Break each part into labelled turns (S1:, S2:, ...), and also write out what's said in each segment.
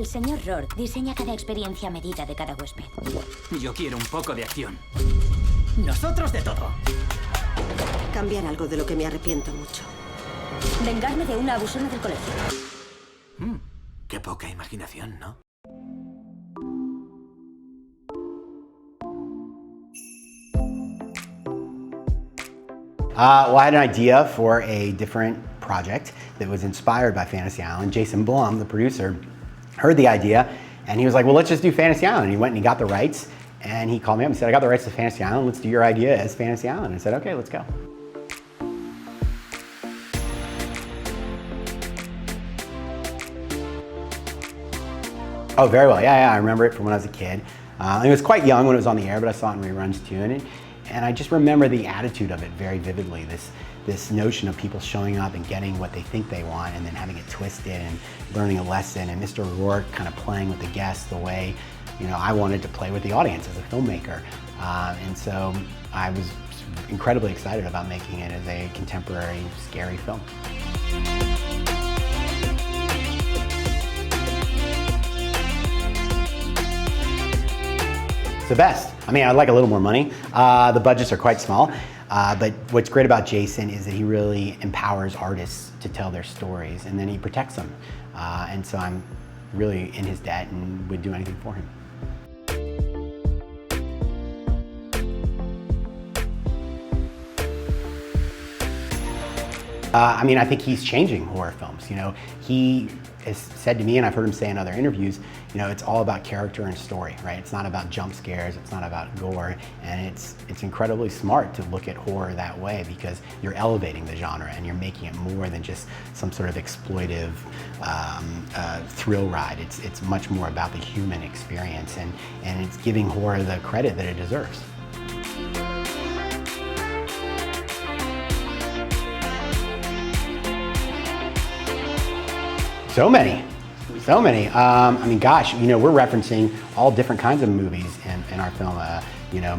S1: señor Rourke diseña cada experiencia a medida de cada huésped.
S2: Yo quiero un poco de acción. Nosotros de todo.
S3: Cambiar algo de lo que me arrepiento mucho.
S1: Vengarme de una abusona del colegio.
S4: Qué poca imaginación, ¿no?
S5: Well, I had an idea for a different project that was inspired by Fantasy Island. Jason Blum, the producer, heard the idea and he was like, well, let's just do Fantasy Island. And he went and he got the rights and he called me up and said, I got the rights to Fantasy Island. Let's do your idea as Fantasy Island. And I said, okay, let's go. Oh, very well. Yeah, I remember it from when I was a kid. It was quite young when it was on the air, but I saw it in reruns too. And I just remember the attitude of it very vividly. This notion of people showing up and getting what they think they want and then having it twisted and learning a lesson, and Mr. Rourke kind of playing with the guests the way, you know, I wanted to play with the audience as a filmmaker. And so I was incredibly excited about making it as a contemporary, scary film. The best. I mean, I'd like a little more money. The budgets are quite small, but what's great about Jason is that he really empowers artists to tell their stories, and then he protects them. And so I'm really in his debt and would do anything for him. I mean, I think he's changing horror films. You know, he has said to me, and I've heard him say in other interviews, you know, it's all about character and story, right? It's not about jump scares, it's not about gore, and it's incredibly smart to look at horror that way because you're elevating the genre and you're making it more than just some sort of exploitive thrill ride. It's much more about the human experience, and it's giving horror the credit that it deserves. So many. I mean, gosh, you know, we're referencing all different kinds of movies in our film. You know,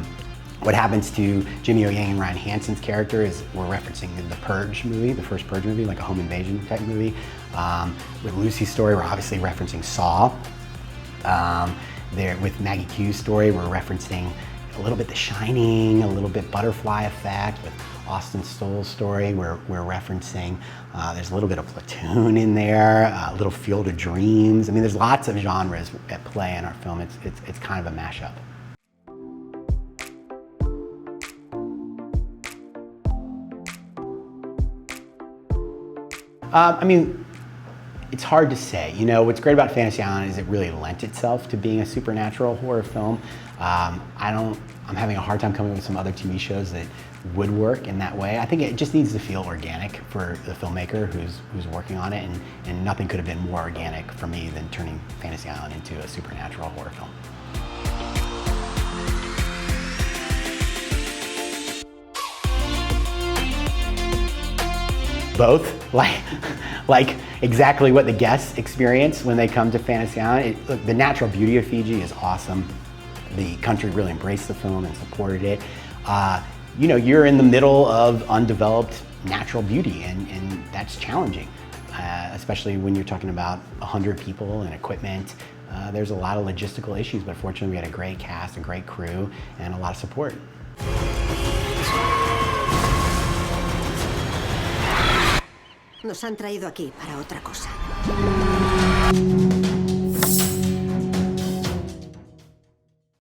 S5: what happens to Jimmy O Yang and Ryan Hansen's character is we're referencing the Purge movie, the first Purge movie, like a home invasion type movie. With Lucy's story, we're obviously referencing Saw. With Maggie Q's story, we're referencing a little bit The Shining, a little bit Butterfly Effect. With Austin Stoll's story, we're referencing, there's a little bit of Platoon in there, a little Field of Dreams. I mean, there's lots of genres at play in our film. It's kind of a mashup. I mean, it's hard to say. You know, what's great about Fantasy Island is it really lent itself to being a supernatural horror film. I'm having a hard time coming up with some other TV shows that would work in that way. I think it just needs to feel organic for the filmmaker who's working on it, and nothing could have been more organic for me than turning Fantasy Island into a supernatural horror film. Both, like exactly what the guests experience when they come to Fantasy Island. Look, the natural beauty of Fiji is awesome. The country really embraced the film and supported it. You know, you're in the middle of undeveloped natural beauty, and that's challenging, especially when you're talking about 100 people and equipment. There's a lot of logistical issues, but fortunately we had a great cast, a great crew, and a lot of support.
S3: Nos han traído aquí para otra cosa.